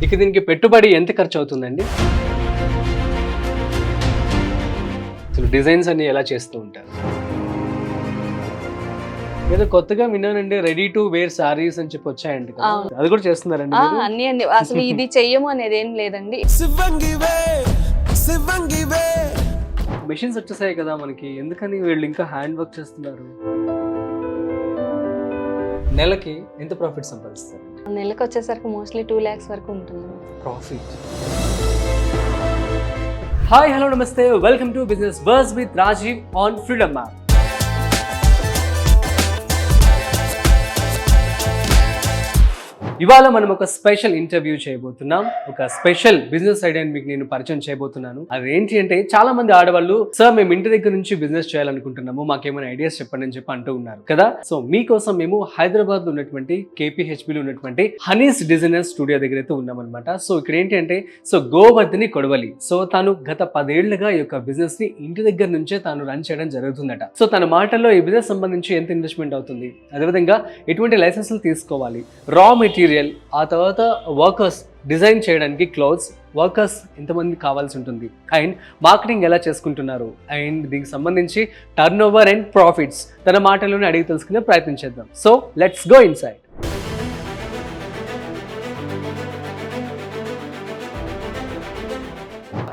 ఇక దీనికి పెట్టుబడి ఎంత ఖర్చు అవుతుందండి? అసలు డిజైన్స్ అన్ని ఎలా చేస్తూ ఉంటారు? ఏదో కొత్తగా విన్నానండి, రెడీ టు వేర్ సారీస్ అని చెప్పి వచ్చాయండి కదా, అది కూడా చేస్తున్నారండి మీరు? అన్ని అండి, అసలు ఇది చెయ్యము అనేది ఏం లేదండి. మెషిన్స్ వచ్చేసాయి కదా మనకి, ఎందుకని వీళ్ళు ఇంకా హ్యాండ్ వర్క్ చేస్తున్నారు? నెలకి ఎంత ప్రాఫిట్ సంపాదిస్తారు? నెలకు వచ్చేసరికి మోస్ట్లీ 2 lakhs వరకు ఉంటుంది ప్రాఫిట్. హాయ్, హలో, నమస్తే, welcome to business buzz with Rajiv on freedom app. ఇవాళ మనం ఒక స్పెషల్ ఇంటర్వ్యూ చేయబోతున్నాం. ఒక స్పెషల్ బిజినెస్ ఐడియాని మీకు నేను పరిచయం చేయబోతున్నాను. అది ఏంటి అంటే, చాలా మంది ఆడవాళ్ళు, సార్ మేము ఇంటి దగ్గర నుంచి బిజినెస్ చేయాలనుకుంటున్నాము, మాకేమైనా ఐడియాస్ చెప్పండి అని చెప్పి అంటూ ఉన్నారు కదా. సో మీకోసం మేము హైదరాబాద్ లో ఉన్నటువంటి KPHB లో ఉన్నటువంటి హనీస్ డిజైనర్ స్టూడియో దగ్గర అయితే ఉన్నామన్నమాట. సో ఇక్కడ ఏంటి అంటే, సో గోవర్ధిని కొడవలి, సో తాను గత 10 ఏళ్లుగా ఈ యొక్క బిజినెస్ ని ఇంటి దగ్గర నుంచే తాను రన్ చేయడం జరుగుతుందట. సో తన మాటల్లో ఈ బిజినెస్ సంబంధించి ఎంత ఇన్వెస్ట్మెంట్ అవుతుంది, అదేవిధంగా ఎటువంటి లైసెన్సులు తీసుకోవాలి, రా మెటీరియల్, ఆ తర్వాత వర్కర్స్, డిజైన్ చేయడానికి క్లోత్స్, వర్కర్స్ ఎంతమంది కావాల్సి ఉంటుంది, అండ్ మార్కెటింగ్ ఎలా చేసుకుంటున్నారు, అండ్ దీనికి సంబంధించి టర్న్ ఓవర్ అండ్ ప్రాఫిట్స్ తన మాటలోనే అడిగి తెలుసుకునే ప్రయత్నం చేద్దాం. So let's go inside.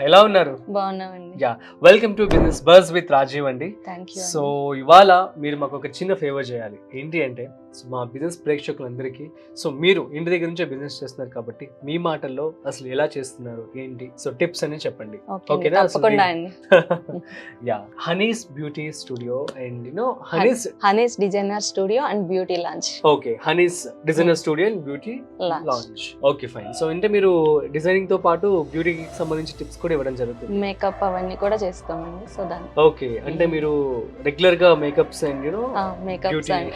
ఎలా ఉన్నారు? బాగున్నామండి. Yeah, welcome to business buzz with Rajiv అండి. Thank you. సో ఇవాళ మీరు మాకు ఒక చిన్న ఫేవర్ చేయాలి. ఏంటి అంటే, సో మా బిజినెస్ ప్రేక్షకులందరికీ, సో మీరు ఇంటి దగ్గర నుంచే బిజినెస్ చేస్తున్నారు కాబట్టి మీ మాటల్లో అసలు ఎలా చేస్తున్నారు ఏంటి, సో టిప్స్ అని చెప్పండి. ఓకేనా? తప్పకుండా అండి. Yeah, Honey's beauty studio and Honey's designer studio and beauty launch. Okay, Honey's designer studio and beauty launch. Okay, fine. So అంటే మీరు డిజైనింగ్ తో పాటు బ్యూటీకి సంబంధించి టిప్స్ కూడా ఇవ్వడం జరుగుతుంది. మేకప్ అవన్నీ కూడా చేస్తామండి. సో దాని ఓకే, అంటే మీరు రెగ్యులర్ గా makeups and makeups and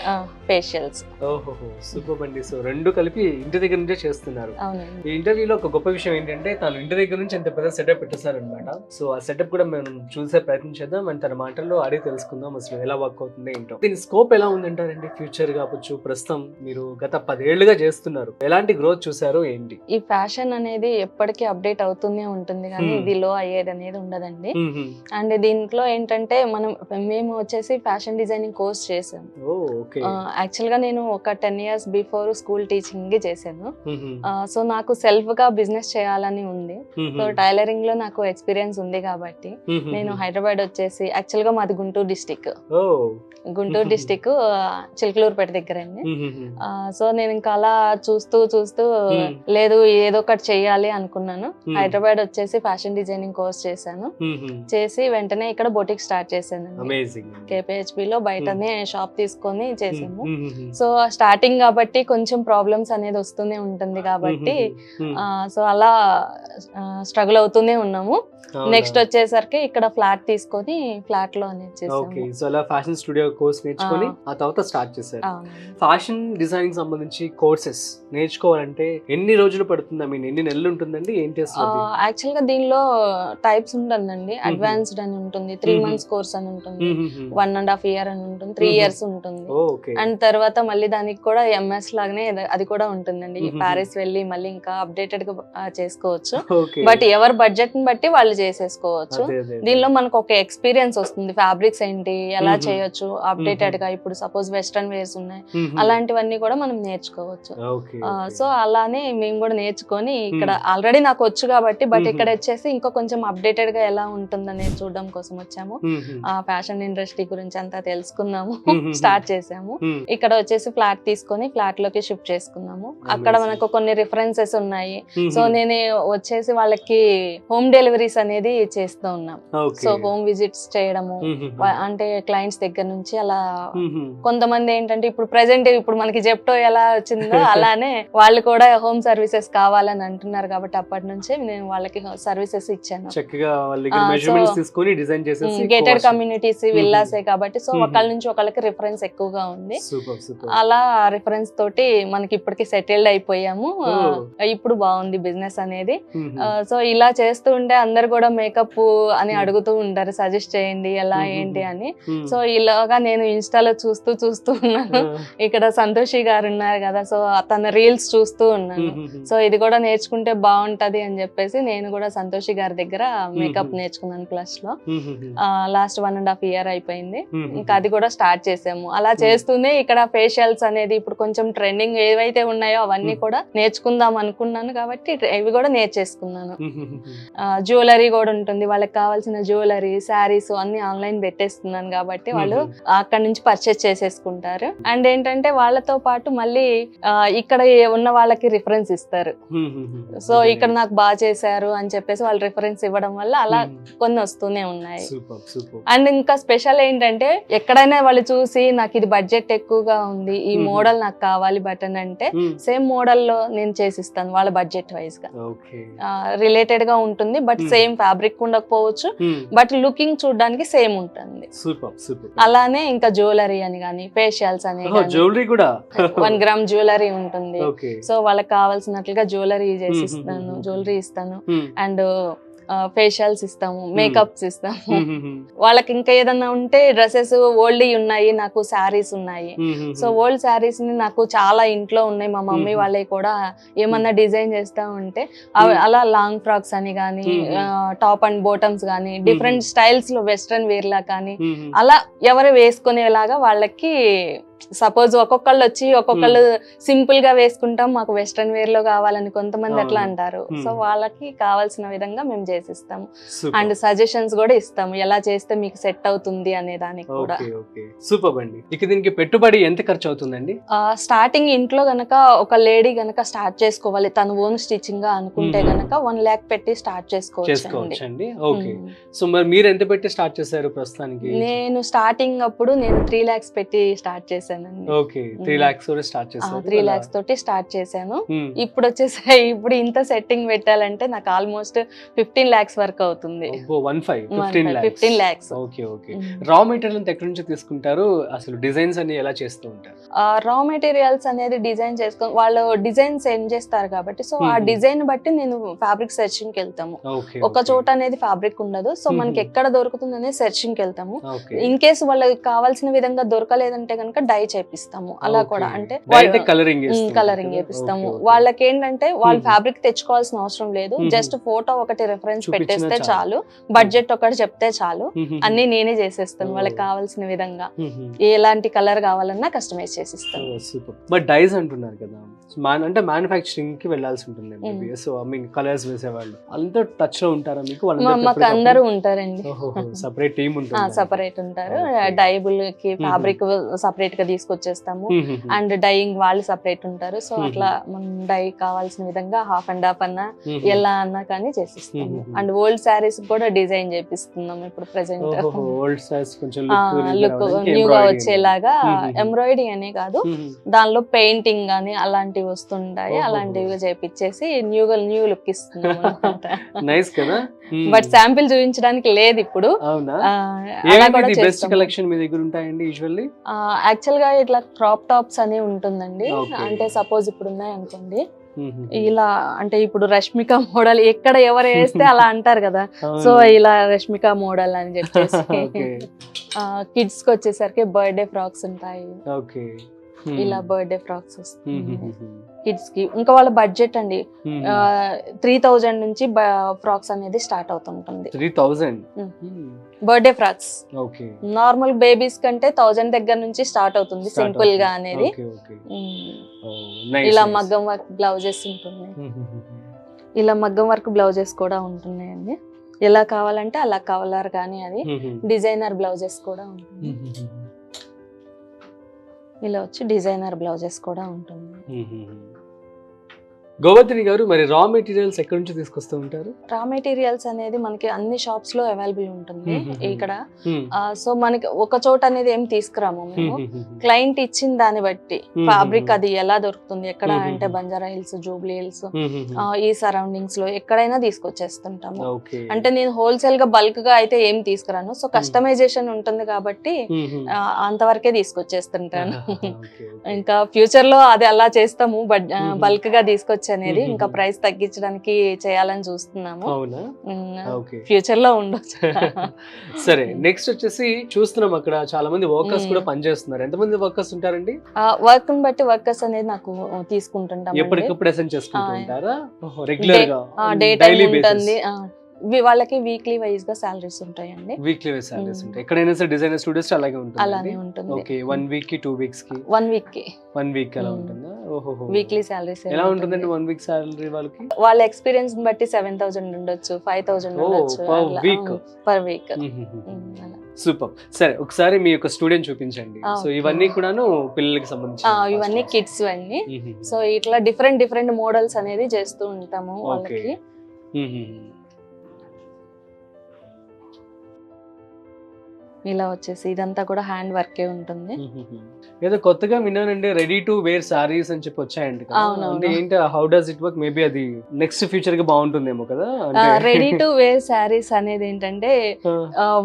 facials. ఓహో, సూపర్ అండి. సో రెండు కలిపి ఇంటి దగ్గర నుంచే చేస్తున్నారు. అవునండి. ఈ ఇంటర్వ్యూలో ఒక గొప్ప విషయం ఏంటంటే, తను ఇంటి దగ్గర నుంచి ఎంత పెద్ద సెటప్ పెట్టేశారు అనమాట. సో ఆ సెటప్ కూడా మనం చూసే ప్రయత్నం చేద్దాం అండ్ తన మాటల్లో అడిగి తెలుసుకుందాం అసలు ఎలా వర్క్ అవుతుంది ఏంటో. దీని స్కోప్ ఎలా ఉందంటారండి? ఫ్యూచర్ కావచ్చు, ప్రస్తుతం మీరు గత 10 ఏళ్లుగా చేస్తున్నారు, ఎలాంటి గ్రోత్ చూసారు ఏంటి? ఈ ఫ్యాషన్ అనేది ఎప్పటికీ అప్డేట్ అవుతూనే ఉంటుంది కానీ ఇది లో అయ్యేది అనేది ఉండదండి. అండ్ దీంట్లో ఏంటంటే, మేము వచ్చేసి ఫ్యాషన్ డిజైనింగ్ కోర్స్ చేసాం. యాక్చువల్ గా నేను ఒక 10 years బిఫోర్ స్కూల్ టీచింగ్ చేశాను. సో నాకు సెల్ఫ్ గా బిజినెస్ చేయాలని ఉంది. సో టైలరింగ్ లో నాకు ఎక్స్పీరియన్స్ ఉంది కాబట్టి నేను హైదరాబాద్ వచ్చేసి, యాక్చువల్ గా మాది గుంటూరు డిస్టిక్, చిలకలూరుపేట దగ్గర అండి. సో నేను ఇంకా అలా చూస్తూ లేదు ఏదో ఒకటి చెయ్యాలి అనుకున్నాను. హైదరాబాద్ వచ్చేసి ఫ్యాషన్ డిజైనింగ్ కోర్స్ చేశాను. చేసి వెంటనే ఇక్కడ బొటిక్ స్టార్ట్ చేశాను. KPHB లో బయటనే షాప్ తీసుకొని చేసాము. సో స్టార్టింగ్ కాబట్టి కొంచెం ప్రాబ్లమ్స్ అనేది వస్తూనే ఉంటుంది కాబట్టి సో అలా స్ట్రగుల్ అవుతూనే ఉన్నాము. నెక్స్ట్ వచ్చేసరికి ఇక్కడ ఫ్లాట్ తీసుకొని ఫ్లాట్ లో ఫ్యాషన్ స్టూడియో కోర్స్ నేర్చుకొని ఆ తర్వాత స్టార్ట్ చేశారు. ఫ్యాషన్ డిజైనింగ్ సంబంధించి కోర్సెస్ నేర్చుకోవాలంటే ఎన్ని రోజులు పడుతుంది? ఐ మీన్ ఎన్ని నెలలు ఉంటుందండి? ఏంటి అసలు? యాక్చువల్ గా దీనిలో టైప్స్ ఉంటుందండి. అడ్వాన్స్డ్ అని ఉంటుంది, 3 months కోర్స్ అని ఉంటుంది, 1.5 year అని ఉంటుంది, 3 years ఉంటుంది. అండ్ తర్వాత మళ్ళీ దానికి కూడా MS లాగానే అది కూడా ఉంటుందండి. ప్యారిస్ వెళ్ళి మళ్ళీ ఇంకా అప్డేటెడ్ గా చేసుకోవచ్చు. బట్ ఎవరి బడ్జెట్ ని బట్టి వాళ్ళు చేసేసుకోవచ్చు. దీనిలో మనకు ఒక ఎక్స్పీరియన్స్ వస్తుంది. ఫ్యాబ్రిక్స్ ఏంటి, ఎలా చేయొచ్చు అప్డేటెడ్ గా. ఇప్పుడు సపోజ్ వెస్ట్రన్ వేర్స్ ఉన్నాయి, అలాంటివన్నీ కూడా మనం నేర్చుకోవచ్చు. సో అలానే మేము కూడా నేర్చుకొని ఇక్కడ ఆల్రెడీ నాకు వచ్చు కాబట్టి, బట్ ఇక్కడ వచ్చేసి ఇంకా కొంచెం అప్డేటెడ్ గా ఎలా ఉంటుందనేది చూడడం కోసం వచ్చాము. ఆ ఫ్యాషన్ ఇండస్ట్రీ గురించి అంతా తెలుసుకుందాము. స్టార్ట్ చేసాము. ఇక్కడ వచ్చేసి ఫ్లాట్ తీసుకొని ఫ్లాట్ లోకి షిఫ్ట్ చేసుకున్నాము. అక్కడ మనకు కొన్ని రిఫరెన్సెస్ ఉన్నాయి. సో నేను వచ్చేసి వాళ్ళకి హోమ్ డెలివరీస్ అనేది చేస్తూ ఉన్నాం. సో హోమ్ విజిట్స్ చేయడము, అంటే క్లయింట్స్ దగ్గర నుంచి అలా. కొంతమంది ఏంటంటే ఇప్పుడు ప్రెసెంట్ ఇప్పుడు మనకి జెప్టో ఎలా వచ్చిందో అలానే వాళ్ళు కూడా హోమ్ సర్వీసెస్ కావాలని అంటున్నారు కాబట్టి అప్పటి నుంచి నేను వాళ్ళకి సర్వీసెస్ ఇచ్చాను. గేటెడ్ కమ్యూనిటీస్ విల్లాసే కాబట్టి సో ఒకళ్ళ నుంచి ఒకళ్ళకి రిఫరెన్స్ ఎక్కువగా ఉంది. సూపర్. అలా రిఫరెన్స్ తోటి మనకి ఇప్పటికి సెటిల్డ్ అయిపోయాము. ఇప్పుడు బాగుంది బిజినెస్ అనేది. సో ఇలా చేస్తూ ఉంటే అందరు కూడా మేకప్ అని అడుగుతూ ఉంటారు, సజెస్ట్ చేయండి ఎలా ఏంటి అని. సో ఇలాగా నేను ఇన్స్టాలో చూస్తూ ఉన్నాను. ఇక్కడ సంతోషి గారు ఉన్నారు కదా, సో తన రీల్స్ చూస్తూ ఉన్నాను. సో ఇది కూడా నేర్చుకుంటే బాగుంటది అని చెప్పేసి నేను కూడా సంతోషి గారి దగ్గర మేకప్ నేర్చుకున్నాను ప్లస్ లో. లాస్ట్ 1.5 year అయిపోయింది. ఇంకా అది కూడా స్టార్ట్ చేసాము. అలా చేస్తూనే ఇక్కడ ఫేషియల్స్ అనేది ఇప్పుడు కొంచెం ట్రెండింగ్ ఏవైతే ఉన్నాయో అవన్నీ కూడా నేర్చుకుందాం అనుకున్నాను కాబట్టి ఇవి కూడా నేర్చేసుకున్నాను. జ్యువెలరీ కూడా ఉంటుంది, వాళ్ళకి కావాల్సిన జ్యువెలరీ, శారీస్ అన్ని ఆన్లైన్ పెట్టేస్తున్నాను కాబట్టి వాళ్ళు అక్కడ నుంచి పర్చేస్ చేసేసుకుంటారు. అండ్ ఏంటంటే వాళ్ళతో పాటు మళ్ళీ ఇక్కడ ఉన్న వాళ్ళకి రిఫరెన్స్ ఇస్తారు. సో ఇక్కడ నాకు బాగా చేశారు అని చెప్పేసి వాళ్ళు రిఫరెన్స్ ఇవ్వడం వల్ల అలా కొన్ని వస్తూనే ఉన్నాయి. అండ్ ఇంకా స్పెషల్ ఏంటంటే ఎక్కడైనా వాళ్ళు చూసి నాకు ఇది బడ్జెట్ ఎక్కువగా ఉంది, ఈ మోడల్ నాకు కావాలి బటన్ అంటే సేమ్ మోడల్ లో నేను చేసిస్తాను వాళ్ళ బడ్జెట్ వైజ్ గా. రిలేటెడ్ గా ఉంటుంది బట్ సేమ్ ఫ్యాబ్రిక్ ఉండకపోవచ్చు, బట్ లుకింగ్ చూడడానికి సేమ్ ఉంటుంది. అలానే ఇంకా జ్యువెలరీ అని కానీ ఫేషియల్స్ అని 1 gram జ్యువెలరీ ఉంటుంది. సో వాళ్ళకి కావాల్సినట్లుగా జ్యువెలరీ చేసిస్తాను, జ్యువెలరీ ఇస్తాను. అండ్ ఫేషియల్స్ ఇస్తాము, మేకప్స్ ఇస్తాము. వాళ్ళకి ఇంకా ఏదన్నా ఉంటే డ్రెస్సెస్ ఓల్డ్ ఉన్నాయి, నాకు శారీస్ ఉన్నాయి. సో ఓల్డ్ శారీస్ ని నాకు చాలా ఇంట్లో ఉన్నాయి, మా మమ్మీ వాళ్ళవి కూడా ఏమన్నా డిజైన్ చేస్తా ఉంటే అలా లాంగ్ ఫ్రాక్స్ అని కానీ, టాప్ అండ్ బాటమ్స్ కానీ, డిఫరెంట్ స్టైల్స్ లో వెస్ట్రన్ వేర్ లా కానీ అలా ఎవరు వేసుకునేలాగా వాళ్ళకి. సపోజ్ ఒక్కొక్కళ్ళు వచ్చి ఒక్కొక్కళ్ళు సింపుల్ గా వేసుకుంటాం, మాకు వెస్ట్రన్ వేర్ లో కావాలని కొంతమంది అట్లా అంటారు. సో వాళ్ళకి కావాల్సిన విధంగా మేము చేసిస్తాము. అండ్ సజెషన్స్ కూడా ఇస్తాము, ఎలా చేస్తే మీకు సెట్ అవుతుంది అనే దానికి కూడా. సూపర్ అండి. ఇక దీనికి పెట్టుబడి ఎంత ఖర్చు అవుతుందండి? స్టార్టింగ్ ఇంట్లో గనక ఒక లేడీ గనక స్టార్ట్ చేసుకోవాలి, తను ఓన్ స్టిచ్చింగ్ గా అనుకుంటే గనక 1 lakh పెట్టి స్టార్ట్ చేసుకోవచ్చు. ఓకే. సో మరి మీరు ఎంత పెట్టి స్టార్ట్ చేశారు ప్రస్తుతానికి? నేను స్టార్టింగ్ అప్పుడు నేను 3 lakhs పెట్టి స్టార్ట్ చేశాను. ఓకే, 3 lakhs తోటి స్టార్ట్ చేశారు. 3 lakhs తోటి స్టార్ట్ చేశాను. ఇప్పుడు వచ్చేసి ఇప్పుడు ఇంత సెట్టింగ్ పెట్టాలంటే నాకు ఆల్మోస్ట్ 15 lakhs వరకు అవుతుంది. 15 lakhs. Okay okay. Raw material ఎక్కడి నుంచి తీసుకుంటారు? అసలు డిజైన్స్ అన్ని ఎలా చేస్తూ ఉంటారు? రా మెటీరియల్స్ అనేది డిజైన్ చేసుకొని వాళ్ళు డిజైన్ సెండ్ చేస్తారు కాబట్టి, సో ఆ డిజైన్ బట్టి నేను ఫ్యాబ్రిక్ సెర్చింగ్ కి వెళ్తాము. ఒక చోట అనేది ఫ్యాబ్రిక్ ఉండదు, సో మనకి ఎక్కడ దొరుకుతుంది అనేది సెర్చింగ్ కి వెళ్తాము. ఇన్ కేసు వాళ్ళకి కావాల్సిన విధంగా దొరకలేదంటే కనుక డై చేపిస్తాము. అలా కూడా అంటే కలరింగ్ చేపిస్తాము. వాళ్ళకి ఏంటంటే వాళ్ళు ఫ్యాబ్రిక్ తెచ్చుకోవాల్సిన అవసరం లేదు, జస్ట్ ఫోటో ఒకటి రెఫరెన్స్ పెట్టేస్తే చాలు, బడ్జెట్ ఒకటి చెప్తే చాలు, అన్ని నేనే చేసేస్తాను వాళ్ళకి కావాల్సిన విధంగా. ఎలాంటి కలర్ కావాలన్నా కస్టమైజ్ చేసిస్తాను. బట్ డైస్ అంటున్నారు కదా, అంటే మ్యానుఫ్యాక్చరింగ్ కి వెళ్ళాల్సి ఉంటుంది. సో ఐ మీన్ కలర్స్ వేసేవాళ్ళు అంతా టచ్ లో ఉంటారా మీకు? మాకు అందరూ ఉంటారండి, సెపరేట్ టీమ్ ఉంటుంది. సెపరేట్ ఉంటారు. డైబుల్ కి ఫ్యాబ్రిక్ సెపరేట్ గా తీసుకొచ్చేస్తాము, అండ్ డైయింగ్ వాళ్ళు సెపరేట్ ఉంటారు. సో అట్లా మనం డై కావాల్సిన విధంగా హాఫ్ అండ్ హాఫ్ అన్నా ఎలా అన్నా కానీ చేసిస్తాము. అండ్ ఓల్డ్ శారీస్ కూడా డిజైన్ చేపిస్తున్నాం ఇప్పుడు ప్రెసెంట్. లుక్ న్యూగా వచ్చేలాగా ఎంబ్రాయిడరీ అనే కాదు, దానిలో పెయింటింగ్ గానీ అలాంటివి వస్తుంటాయి, అలాంటివి చేపించేసి న్యూ లుక్ ఇస్తున్నాం అన్నమాట. నైస్ కదా. బట్ శాంపిల్ చూపించడానికి లేదు ఇప్పుడు. యాక్చువల్ గా ఇట్లా క్రాప్ టాప్స్ అని ఉంటుందండి. అంటే సపోజ్ ఇప్పుడు ఉన్నాయి అనుకోండి, ఇలా అంటే ఇప్పుడు రష్మిక మోడల్ ఎక్కడ ఎవరు వేస్తే అలా అంటారు కదా, సో ఇలా రష్మిక మోడల్ అని చెప్పేసి. కిడ్స్ కి వచ్చేసరికి బర్త్డే ఫ్రాక్స్ ఉంటాయి, ఇలా బర్త్డే ఫ్రాక్స్ వస్తాయి కిడ్స్ కి. ఇంకా వాళ్ళ బడ్జెట్ అండి 3000 నుంచి ఫ్రాక్స్ అనేది స్టార్ట్ అవుతుంటుంది. 3000 బర్త్డే ఫ్రాక్స్. నార్మల్ బేబీస్ కంటే 1000 దగ్గర నుంచి స్టార్ట్ అవుతుంది సింపుల్ గా అనేది. ఇలా మగ్గం వర్క్ బ్లౌజెస్ ఉంటుంది, ఇలా మగ్గం వర్క్ బ్లౌజెస్ కూడా ఉంటున్నాయండి. ఎలా కావాలంటే అలా కలర్ కానీ అది డిజైనర్ బ్లౌజెస్ కూడా ఉంటుంది. ఇలా వచ్చి డిజైనర్ బ్లౌజెస్ కూడా ఉంటుంది. గోవర్ధని గారు, మరి రా మెటీరియల్స్ ఎక్కడి నుంచి తీసుకొస్తూ ఉంటారు? రా మెటీరియల్స్ అనేది మనకి అన్ని షాప్స్ లో అవైలబుల్ ఉంటుంది ఇక్కడ. Hmm. సో మనకి ఒక చోట అనేది ఏం తీసుకురాము మేము. క్లయింట్ ఇచ్చిన దాన్ని బట్టి ఫ్యాబ్రిక్ అది ఎలా దొరుకుతుంది, ఎక్కడ అంటే బంజారా హిల్స్, జూబ్లీ హిల్స్, ఈ సరౌండింగ్స్ లో ఎక్కడైనా తీసుకొచ్చేస్తుంటాము. అంటే నేను హోల్సేల్ గా బల్క్ గా అయితే ఏం తీసుకురాను. సో కస్టమైజేషన్ ఉంటుంది కాబట్టి అంతవరకే తీసుకొచ్చేస్తుంటాను. ఇంకా ఫ్యూచర్ లో అది అలా చేస్తాము, బట్ బల్క్ గా తీసుకొచ్చి అనేది ఇంకా ప్రైస్ తగ్గించడానికి చేయాలని చూస్తున్నాము. ఫ్యూచర్ లో ఉండొచ్చు. సరే, నెక్స్ట్ వచ్చేసి చూస్తున్నాం అక్కడ చాలా మంది వర్కర్స్ కూడా పనిచేస్తున్నారు. ఎంతమంది వర్కర్స్ ఉంటారండి? వర్క్ ని బట్టి వర్కర్స్ అనేది నాకు తీసుకుంటుంటాం. ఎప్పటికప్పుడు అసైన్ చేసుకుంటూ ఉంటారా? రెగ్యులర్ గా డే టైం ఉంటుంది. వాళ్ళకి వీక్లీ వైజ్ గా సాలరీస్ ఉంటాయండి. వీక్లీ వైజ్ సాలరీస్ ఉంటాయి. ఎక్కడైనా సరే డిజైనర్ స్టూడియోస్ అలాగే ఉంటుంది. అలానే ఉంటుంది. ఓకే, 1 వీక్ కి 2 వీక్స్ కి 1 వీక్ కి 1 వీక్ అలా ఉంటుందా? ఓహో, వీక్లీ సాలరీస్ ఎలా ఉంటుందండి 1 వీక్ సాలరీ వాళ్ళకి? వాళ్ళ ఎక్స్పీరియన్స్ బట్టి 7,000 ఉండొచ్చు, 5,000 ఉండొచ్చు పర్ వీక్. సూపర్. సరే, ఒకసారి మీ యొక్క స్టూడెంట్ చూపించండి. సో ఇవన్నీ కూడాను పిల్లలకి సంబంధించి, ఇవన్నీ కిడ్స్ అన్ని. సో ఇట్లా డిఫరెంట్ మోడల్స్ అనేది చేస్తూ ఉంటాము వాళ్ళకి. ఇలా వచ్చేసి ఇదంతా కూడా హ్యాండ్ వర్కే ఉంటుంది. ఏదో కొత్తగా విన్నానండి, రెడీ టు వేర్ సారీస్ అని చెప్పి వచ్చాయండి. అంటే ఏంటి, how does it work? Maybe అది నెక్స్ట్ ఫ్యూచర్ గా బాగుంటుందేమో కదా. రెడీ టు వేర్ సారీస్ అనేది ఏంటంటే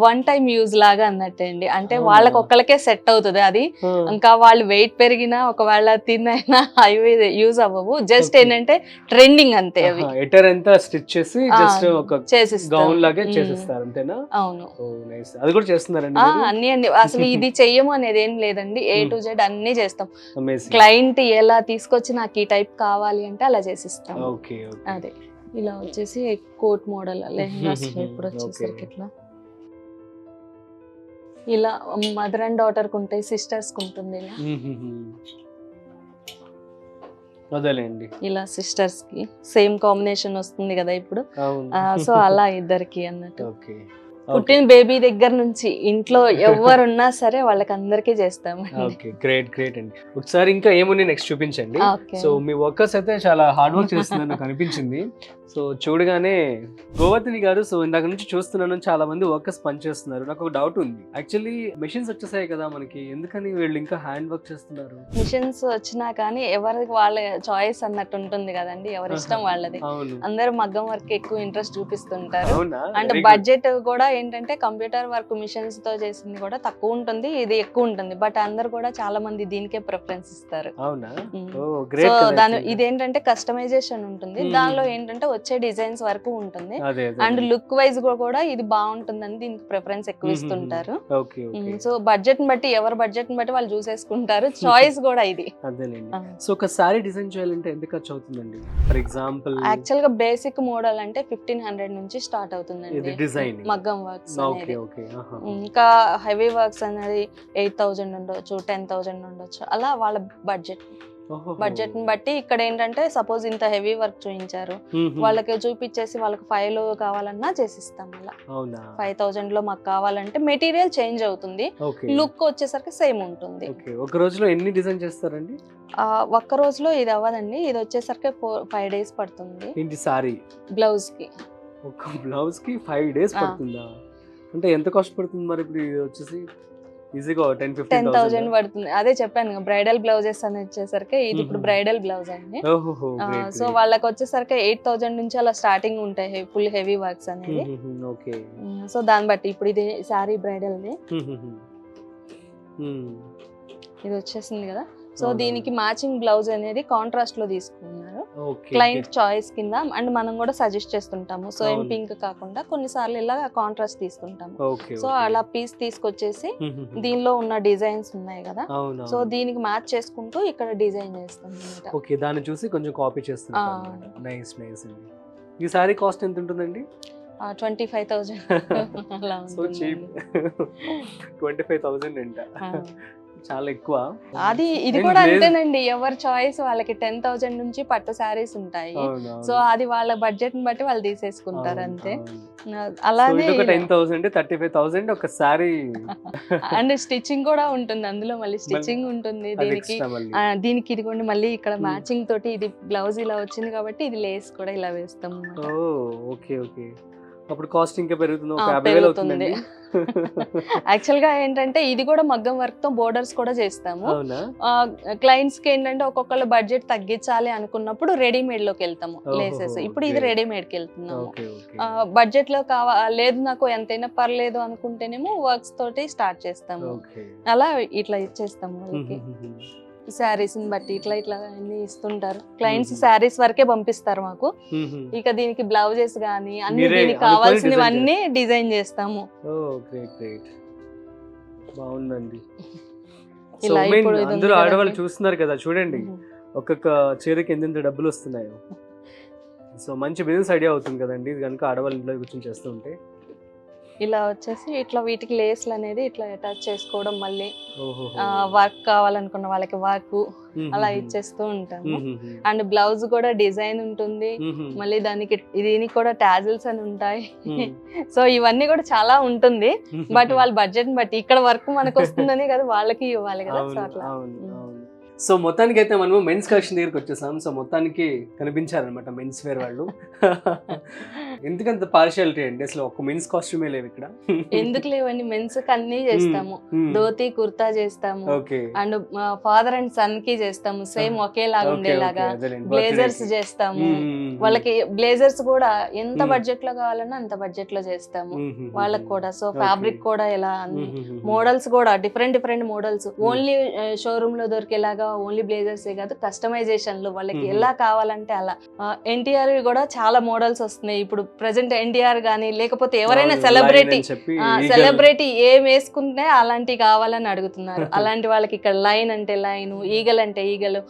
వన్ టైం యూజ్ లాగా అన్నట్టు అండి. అంటే వాళ్ళకి ఒక్కళ్ళకే సెట్ అవుతుంది అది. ఇంకా వాళ్ళు వెయిట్ పెరిగినా ఒకవేళ తిన్నైనా అవి యూజ్ అవ్వవు. జస్ట్ ఏంటంటే ట్రెండింగ్ అంతే. అవి ఎటర్ అంతా స్టిచ్ చేసి జస్ట్ ఒక చేసిస్తారు, గౌన్ లాగే చేసిస్తారు అంతేనా? అవును. అది కూడా చేస్తున్నారు అన్ని అసలు ఇది చెయ్యము అనేది ఏం లేదండి. A to Z అన్ని చేస్తాం. క్లయింట్ ఎలా తీసుకొచ్చి నాకు ఈ టైప్ కావాలి అంటే అలా చేసిస్తాం. అదే ఇలా వచ్చేసి కోట్ మోడల్ లెహంగాస్ ఇప్పుడు వచ్చేసరికి ఇట్లా ఇలా మదర్ అండ్ డాటర్ కు ఉంటాయి, సిస్టర్స్ కు ఉంటుంది ఇలా. అదేలేండి, ఇలా సిస్టర్స్ కి సేమ్ కాంబినేషన్ వస్తుంది కదా ఇప్పుడు. సో అలా ఇద్దరికి అన్నట్టు. పుట్టిన బేబీ దగ్గర నుంచి ఇంట్లో ఎవరున్నా సరే వాళ్ళకి అందరికీ చేస్తాము. గ్రేట్ అండి. ఒకసారి ఇంకా ఏముంది నెక్స్ట్ చూపించండి. సో మీ వర్కర్స్ అయితే చాలా హార్డ్ వర్క్ చేస్తున్నారు నాకు అనిపించింది. సో చూడగానే గోవర్ధని గారు, సో ఇందాక నుంచి చూస్తున్నాను చాలా మంది వర్కర్స్ పనిచేస్తున్నారు. నాకు ఒక డౌట్ ఉంది. యాక్చువల్లీ మెషిన్స్ వచ్చేసాయి కదా మనకి, ఎందుకని వీళ్ళు ఇంకా హ్యాండ్ వర్క్ చేస్తున్నారు? మిషన్స్ వచ్చినా కానీ ఎవరికి వాళ్ళ చాయిస్ అన్నట్టు ఉంటుంది కదండి, ఎవరి ఇష్టం వాళ్ళది. అందరూ మగ్గం వర్క్ ఎక్కువ ఇంట్రెస్ట్ చూపిస్తుంటారు. అంటే బడ్జెట్ కూడా ఏంటంటే కంప్యూటర్ వర్క్ మిషన్స్ తో చేసింది కూడా తక్కువ ఉంటుంది, ఇది ఎక్కువ ఉంటుంది. బట్ అందరు కూడా చాలా మంది దీనికే ప్రిఫరెన్స్ ఇస్తారు. సో దాని ఇదేంటంటే కస్టమైజేషన్ ఉంటుంది. దానిలో ఏంటంటే వచ్చే డిజైన్స్ వరకు ఉంటుంది. అండ్ లుక్ వైజ్ కూడా ఇది బాగుంటుందని దీనికి ప్రిఫరెన్స్ ఎక్కువ ఇస్తుంటారు. సో బడ్జెట్ ని బట్టి, ఎవరి బడ్జెట్ ని బట్టి వాళ్ళు చూసేసుకుంటారు. చాయిస్ కూడా ఇది. సో ఒక సారీ డిజైన్ చేయాలంటే ఎంత ఖర్చు అవుతుందండి? ఫర్ ఎగ్జాంపుల్ యాక్చువల్ గా బేసిక్ మోడల్ అంటే 1500 నుంచి స్టార్ట్ అవుతుందండి మగ్గం వర్క్స్ అనేది. ఇంకా హెవీ వర్క్స్ అనేది 8,000 ఉండొచ్చు, 10,000 ఉండొచ్చు. అలా వాళ్ళ బడ్జెట్ ని బట్టి. ఇక్కడ ఏంటంటే సపోజ్ ఇంత హెవీ వర్క్ చూపించారు, వాళ్ళకి చూపించేసి వాళ్ళకి 5 కావాలన్నా చేసిస్తాం. అలా 5,000 లో మాకు కావాలంటే మెటీరియల్ చేంజ్ అవుతుంది, లుక్ వచ్చేసరికి సేమ్ ఉంటుంది. ఒక రోజులో ఎన్ని డిజైన్ చేస్తారండి? ఒక్క రోజులో ఇది అవ్వదండి, ఇది వచ్చేసరికి 5 days పడుతుంది. సారీ బ్లౌజ్ కి, ఒక బ్లౌజ్ కి 5 days పడుతుందా? అంటే ఎంత కాస్ట్ పడుతుంది మరి? ఇప్పుడు ఇది వచ్చేసి ఈజీగా 10,000 పడుతుంది. అదే చెప్పాను, బ్రైడల్ బ్లౌజెస్ అని వచ్చేసరికి ఇది ఇప్పుడు బ్రైడల్ బ్లౌజ్ అండి. సో వాళ్ళకి వచ్చేసరికి 8,000 నుంచి అలా స్టార్టింగ్ ఉంటాయి ఫుల్ హెవీ వర్క్స్ అనేది. సో దాన్ని బట్టి ఇప్పుడు ఇది సారీ బ్రైడల్ ది, ఇది వచ్చేసింది కదా. సో దీనికి మ్యాచింగ్ బ్లౌజ్ అనేది కాంట్రాస్ట్ లో తీసుకున్నారు, క్లయింట్ చాయిస్ కింద. అండ్ మనం కూడా సజెస్ట్ చేస్తుంటాము. సో ఏం పింక్ కాకుండా కొన్నిసార్లు ఇలా కాంట్రాస్ట్ తీసుకుంటాము. సో అలా పీస్ తీసుకొచ్చేసి దీనిలో ఉన్న డిజైన్స్ ఉన్నాయి కదా, సో దీనికి మ్యాచ్ చేసుకుంటూ ఇక్కడ డిజైన్ చేస్తాం. దాన్ని చూసి కొంచెం కాపీ చేస్తాం. Nice nice. ఈ సారీ కాస్ట్ ఎంత ఉంటుందండి? 25,000. So cheap. 25,000 అంట. చాలా ఎక్కువ. అది ఇది ఏం కూడా లేదు. అంతేనండి, ఎవరి చాయిస్ వాళ్ళకి 10,000 నుంచి పట్టు శారీస్ ఉంటాయి. అవును, సో అవును. అది వాళ్ళ బడ్జెట్ ని బట్టి వాళ్ళు తీసేసుకుంటారు అవును, అంతే. అవును. అలానే సో ఇదొక 10,000 35,000 ఒక సారీ. అండ్ స్టిచ్చింగ్ కూడా ఉంటుంది అందులో, మళ్ళీ స్టిచ్చింగ్ ఉంటుంది అది దీనికి. ఎక్స్ట్రా మళ్ళీ. దీనికి ఇదిగోండి మళ్ళీ ఇక్కడ Hmm. మ్యాచింగ్ తోటి ఇది బ్లౌజ్ ఇలా వచ్చింది కాబట్టి ఇది లేస్ కూడా ఇలా వేస్తాం ఓ అన్నమాట. Okay okay. అప్పుడు కాస్ట్ ఇంకా పెరుగుతుంది, ఒక ఆ, 50,000 పెరుగుతుంది. అవుతుందండి. యాక్చువల్ గా ఏంటంటే ఇది కూడా మగ్గం వర్క్ తో బోర్డర్స్ కూడా చేస్తాము. అవునా? క్లయింట్స్ కి ఏంటంటే ఒక్కొక్కళ్ళ బడ్జెట్ తగ్గించాలి అనుకున్నప్పుడు రెడీమేడ్ లోకి వెళ్తాము ఓహో, లేసెస్. ఇప్పుడు ఇది great. రెడీమేడ్ కి వెళ్తున్నాము. Okay okay. బడ్జెట్ లో లేదు నాకు ఎంతైనా పర్లేదు అనుకుంటేనేమో వర్క్స్ తోటి స్టార్ట్ చేస్తాము. ఓకే. అలా ఇట్లా ఇచ్చేస్తాము వాళ్ళకి. శారీస్ బట్టి ఇట్లా ఇట్లా అన్ని ఇస్తుంటారు క్లయింట్స్. Mhm. శారీస్ వరకే పంపిస్తారు మాకు. ఇక దీనికి బ్లౌజెస్ గానీ అన్ని మీరే దీనికి అనుకొని కావాల్సినవన్నీ డిజైన్ చేస్తాము. ఓ గ్రేట్ గ్రేట్. బాగుందండి. సో ఇలా మెయిన్ ఇప్పుడు ఇది ఉంది అందరూ ఆడవాళ్ళు కదండి. చూస్తున్నారు కదా, చూడండి ఒక్కొక్క చీరకి ఎంతెంత డబ్బులు వస్తున్నాయో. సో మంచి బిజినెస్ ఐడియా అవుతుంది కదండి ఇది కనుక ఆడవాళ్ళు ఇంట్లో కూర్చొని చేస్తూ ఉంటే. ఇలా వచ్చేసి ఇట్లా వీటికి లేస్లు అనేది ఇట్లా అటాచ్ చేసుకోవడం, మళ్ళీ ఓహో. వర్క్ కావాలనుకున్న వాళ్ళకి వర్క్ అలా ఇచ్చేస్తూ ఉంటాము. అండ్ బ్లౌజ్ కూడా డిజైన్ ఉంటుంది, మళ్ళీ దానికి దీనికి కూడా టాజిల్స్ అని ఉంటాయి. సో ఇవన్నీ కూడా చాలా ఉంటుంది. బట్ వాళ్ళ బడ్జెట్ బట్టి ఇక్కడ వర్క్ మనకు వస్తుందని కదా వాళ్ళకి ఇవ్వాలి కదా. సో అట్లా సో మొత్తానికి అయితే మనము మెన్స్ కలెక్షన్ దగ్గరికి వచ్చేసాం. సో మొత్తానికి కనిపించారనమాట మెన్స్ వేర్ వాళ్ళు. ఎందుకంత పార్షియాలిటీ అండి, అసలు ఒక మెన్స్ కాస్ట్యూమే లేవు ఇక్కడ. ఎందుకు లేవండి, మెన్స్ కి అన్ని చేస్తాము. ధోతి కుర్తా చేస్తాము, okay. And father and son కి చేస్తాము సేమ్ ఒకేలాగా ఉండేలాగా. బ్లేజర్స్ చేస్తాము వాళ్ళకి. బ్లేజర్స్ కూడా ఎంత బడ్జెట్ లో కావాలన్నా అంత బడ్జెట్ లో చేస్తాము వాళ్ళకి కూడా. సో ఫ్యాబ్రిక్ కూడా ఎలా మోడల్స్ కూడా డిఫరెంట్ మోడల్స్, ఓన్లీ షోరూమ్ లో దొరికేలాగా ఓన్లీ బ్లేజర్స్ కాదు, కస్టమైజేషన్ లో వాళ్ళకి ఎలా కావాలంటే అలా. ఎన్టీఆర్ కూడా చాలా మోడల్స్ వస్తున్నాయి ఇప్పుడు ప్రెసెంట్. ఎన్టీఆర్ గానీ లేకపోతే ఎవరైనా సెలబ్రిటీ ఏం వేసుకుంటే అలాంటివి కావాలని అడుగుతున్నారు. అలాంటి వాళ్ళకి ఇక్కడ లైన్ అంటే లైన్, ఈగల్ అంటే ఈగలు,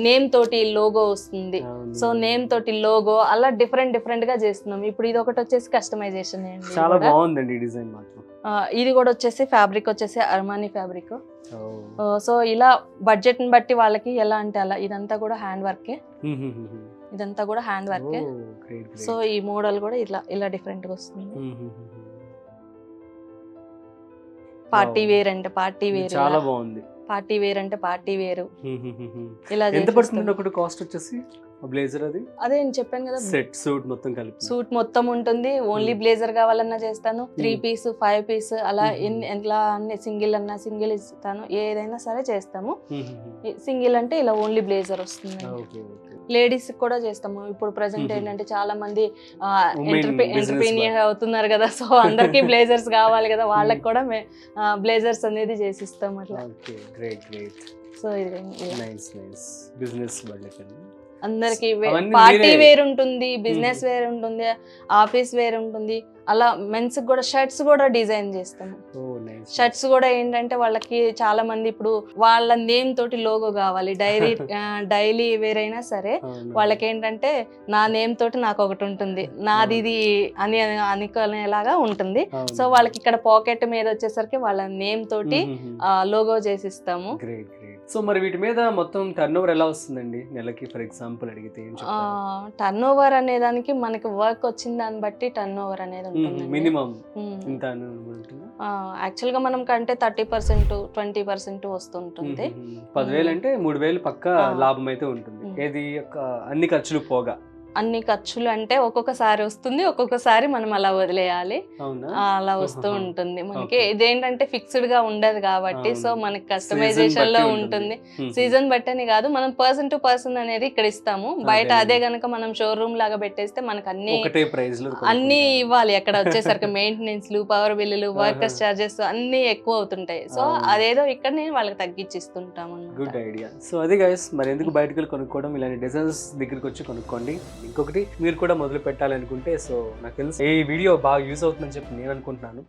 నేమ్ తోటి లోగో వస్తుంది. సో నేమ్ తోటి లోగో అలా డిఫరెంట్ గా చేస్తున్నాం. ఇప్పుడు ఇది ఒకటి వచ్చేసి కస్టమైజేషన్. చాలా బాగుందండి డిజైన్ మాత్రం. ఇది కూడా వచ్చేసి ఫ్యాబ్రిక్ వచ్చేసి అర్మానీ ఫ్యాబ్రిక్. సో ఇలా బడ్జెట్ ని బట్టి వాళ్ళకి ఎలా అంటే అలా. ఇదంతా కూడా హ్యాండ్ వర్కే, ఇదంతా కూడా హ్యాండ్ వర్కే. సో ఈ మోడల్ కూడా ఇలా డిఫరెంట్ గా వస్తుంది. పార్టీ వేర్ అంటే పార్టీ వేర్, చాలా బాగుంది. పార్టీ వేర్ అంటే పార్టీ వేరు. ఇలా ఎంత పడుతుంది ఒకటి కాస్ట్ వచ్చేసి బ్లేజర్? అది అదే నేను చెప్పాను కదా, సెట్ సూట్ మొత్తం కలిపి. సూట్ మొత్తం ఉంటుంది. ఓన్లీ బ్లేజర్ కావాలన్నా చేస్తాను, 3 పీస్ 5 పీస్ అలా ఎట్లా అన్ని, సింగిల్ అన్నా సింగిల్ ఇస్తాను, ఏదైనా సరే చేస్తాము. సింగిల్ అంటే ఇలా ఓన్లీ బ్లేజర్ వస్తుంది. లేడీస్ కూడా చేస్తాము. ఇప్పుడు ప్రెసెంట్ ఏంటంటే చాలా మంది ఎంటర్ప్రీనియర్ అవుతున్నారు కదా, సో అందరికి బ్లేజర్స్ కావాలి కదా, వాళ్ళకి కూడా బ్లేజర్స్ అనేది చేసిస్తాం అట్లా. సో ఇది బిజినెస్ అందరికి పార్టీ వేర్ ఉంటుంది, బిజినెస్ వేర్ ఉంటుంది, ఆఫీస్ వేర్ ఉంటుంది. అలా మెన్స్ కూడా షర్ట్స్ కూడా డిజైన్ చేస్తాము. షర్ట్స్ కూడా ఏంటంటే వాళ్ళకి చాలా మంది ఇప్పుడు వాళ్ళ నేమ్ తోటి లోగో కావాలి. డైలీ వేర్ అయినా సరే వాళ్ళకి ఏంటంటే నా నేమ్ తోటి నాకు ఒకటి ఉంటుంది, నాది ఇది అని అనుకునేలాగా ఉంటుంది. సో వాళ్ళకి ఇక్కడ పాకెట్ మీద వచ్చేసరికి వాళ్ళ నేమ్ తోటి లోగో చేసిస్తాము. సో మరి వీటి మీద మొత్తం టర్న్ ఓవర్ ఎలా వస్తుందండి నెలకి? ఫర్ ఎగ్జాంపుల్ అడిగితే టర్న్ ఓవర్ అనే దానికి మనకి వర్క్ వచ్చిన దాన్ని బట్టి టర్న్ ఓవర్ అనేది ఉంటుంది. మినిమం యాక్చువల్ గా మనం కంటే 30% 20% వస్తుంటుంది. 10,000 అంటే 3,000 పక్క లాభం అయితే ఉంటుంది. ఏది అన్ని ఖర్చులు పోగా. అన్ని ఖర్చులు అంటే ఒక్కొక్కసారి వస్తుంది, ఒక్కొక్కసారి మనం అలా వదిలేయాలి, అలా వస్తూ ఉంటుంది మనకి. ఇదేంటంటే ఫిక్స్డ్ గా ఉండదు కాబట్టి, సో మనకి కస్టమైజేషన్ లో ఉంటుంది. సీజన్ బట్టని కాదు, మనం పర్సన్ టు పర్సన్ అనేది ఇక్కడ ఇస్తాము. బయట అదే గనక మనం షోరూమ్ లాగా పెట్టేస్తే మనకు అన్ని ఇవ్వాలి. అక్కడ వచ్చేసరికి మెయింటెనెన్స్, పవర్ బిల్లులు, వర్కర్స్ చార్జెస్ అన్ని ఎక్కువ అవుతుంటాయి. సో అదేదో ఇక్కడ నేను వాళ్ళకి తగ్గించిస్తుంటాము. Good idea. సో అది గైస్, మరి ఎందుకు బయటకు వెళ్ళి కొనుక్కోవడం, ఇలాంటి డిజైన్స్ దగ్గరికి వచ్చి కొనుక్కోండి. ఇంకొకటి, మీరు కూడా మొదలు పెట్టాలనుకుంటే, సో నాకు తెలుసు ఈ వీడియో బాగా యూజ్ అవుతుందని చెప్పి నేను అనుకుంటున్నాను.